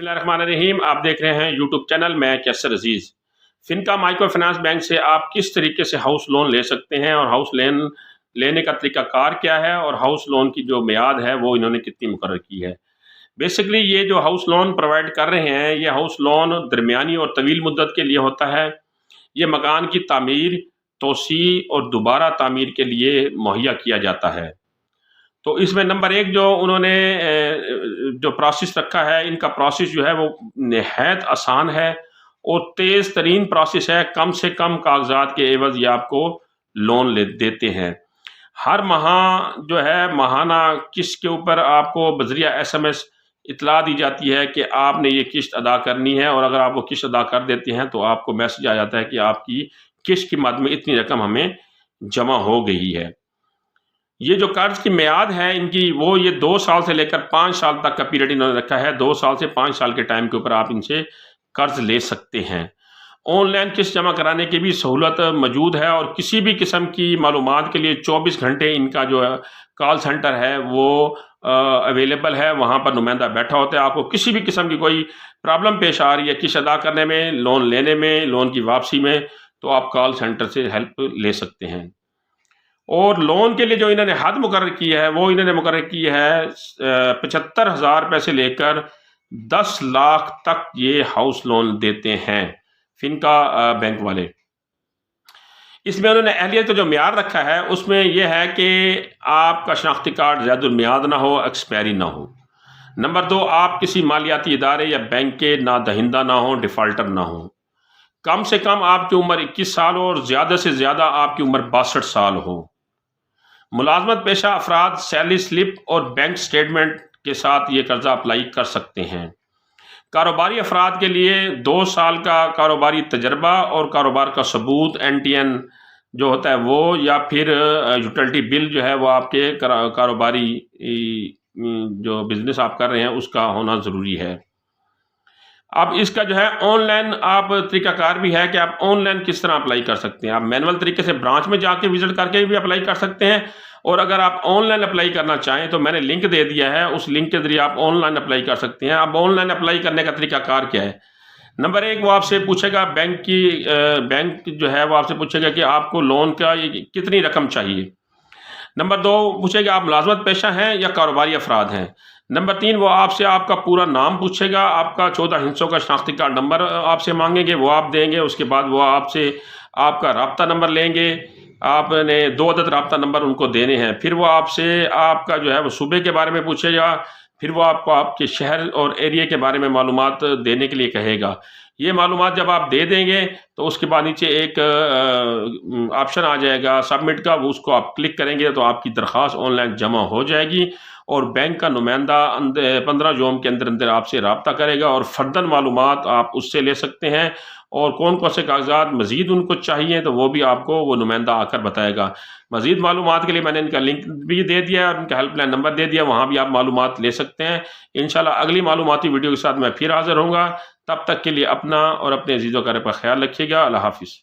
बिस्मिल्लाहिर्रहमानिर्रहीम। आप देख रहे हैं यूट्यूब चैनल मैं कैसर अजीज़। फिनका माइक्रो फाइनेंस बैंक से आप किस तरीके से हाउस लोन ले सकते हैं और हाउस लोन लेने का तरीकाकार क्या है और हाउस लोन की जो मियाद है वो इन्होंने कितनी मुकर्रर की है। बेसिकली ये जो हाउस लोन प्रोवाइड कर रहे हैं, ये हाउस लोन दरमियानी और तवील मुद्दत के लिए होता है। ये मकान की तामीर, तोसी और दोबारा तामीर के लिए मुहैया किया जाता है। तो इसमें नंबर एक जो उन्होंने जो प्रोसेस रखा है, इनका प्रोसेस जो है वो निहायत आसान है और तेज़ तरीन प्रोसेस है। कम से कम कागजात के एवज ये आपको लोन देते हैं। हर माह जो है माहाना किस्त के ऊपर आपको बज़रिया SMS इतला दी जाती है कि आपने ये किस्त अदा करनी है, और अगर आप वो किस्त अदा कर देते हैं तो आपको मैसेज आ जाता है कि आपकी किस्त की मद में इतनी रकम हमें जमा हो गई है। ये जो कर्ज की मियाद है इनकी, वो ये 2 साल से लेकर 5 साल तक का पीरियड इन्होंने रखा है। 2 साल से 5 साल के टाइम के ऊपर आप इनसे कर्ज ले सकते हैं। ऑनलाइन किस्त जमा कराने की भी सहूलत मौजूद है, और किसी भी किस्म की मालूमात के लिए 24 घंटे इनका जो है कॉल सेंटर है वो अवेलेबल है। वहाँ पर नुमाइंदा बैठा होता है। आपको किसी भी किस्म की कोई प्रॉब्लम पेश आ रही है किस्त अदा करने में, लोन लेने में, लोन की वापसी में, तो आप कॉल सेंटर से हेल्प ले सकते हैं। और लोन के लिए जो इन्होंने हद मुकर्रर की है वो इन्होंने मुकर्रर की है 75,000 रुपये से लेकर 10 लाख तक ये हाउस लोन देते हैं फिनका बैंक वाले। इसमें उन्होंने अहलियत का जो म्यार रखा है उसमें यह है कि आपका शनाख्ती कार्ड ज़्यादा मियाद ना हो, एक्सपायरी ना हो। नंबर 2, आप किसी मालियाती इदारे या बैंक के ना दहिंदा ना हो, डिफ़ाल्टर ना हो। कम से कम आपकी उम्र 21 साल हो और ज़्यादा से ज़्यादा आपकी उम्र 62 साल हो। मुलाजमत पेशा अफराद सैलरी स्लिप और बैंक स्टेटमेंट के साथ ये कर्जा अप्लाई कर सकते हैं। कारोबारी अफराद के लिए 2 साल का कारोबारी तजर्बा और कारोबार का सबूत NTN जो होता है वो, या फिर यूटिलिटी बिल जो है वो आपके कारोबारी जो बिज़नेस आप कर रहे हैं उसका होना ज़रूरी है। अब इसका जो है ऑनलाइन आप तरीकाकार भी है कि आप ऑनलाइन किस तरह अप्लाई कर सकते हैं। आप मैनुअल तरीके से ब्रांच में जाके विजिट करके भी अप्लाई कर सकते हैं, और अगर आप ऑनलाइन अप्लाई करना चाहें तो मैंने लिंक दे दिया है, उस लिंक के ज़रिए आप ऑनलाइन अप्लाई कर सकते हैं। अब ऑनलाइन अप्लाई करने का तरीकाकार क्या है? नंबर 1, वो आपसे पूछेगा बैंक जो है वो आपसे पूछेगा कि आपको लोन का कितनी रकम चाहिए। नंबर 2 पूछेगा आप मुलाजमत पेशा हैं या कारोबारी अफराद हैं। नंबर 3 वो आपसे आपका पूरा नाम पूछेगा, आपका 14 हिस्सों का शनाख्ती कार्ड नंबर आपसे मांगेंगे, वो आप देंगे। उसके बाद वो आपसे आपका राब्ता नंबर लेंगे, आपने 2 अदद राब्ता नंबर उनको देने हैं। फिर वो आपसे आपका जो है वो सूबे के बारे में पूछेगा, फिर वो आपको आपके शहर और एरिया के बारे में मालूमात देने के लिए कहेगा। ये मालूमात जब आप दे देंगे तो उसके बाद नीचे एक ऑप्शन आ जाएगा सबमिट का, वो उसको आप क्लिक करेंगे तो आपकी दरख्वास्त ऑनलाइन जमा हो जाएगी, और बैंक का नुमाइंदा 15 यौम के अंदर अंदर आपसे रब्ता करेगा और फर्दन मालूमात आप उससे ले सकते हैं। और कौन कौन से कागजात मज़ीद उनको चाहिए तो वो भी आपको वो नुमाइंदा आकर बताएगा। मज़ीद मालूमात के लिए मैंने इनका लिंक भी दे दिया और इनका हेल्पलाइन नंबर दे दिया, वहाँ भी आप मालूमात ले सकते हैं। इंशाल्लाह अगली मालूमाती वीडियो के साथ मैं फिर हाज़िर होऊंगा। तब तक के लिए अपना और अपने अजीज़ों का ख्याल रखिएगा। अल्लाह हाफ़िज़।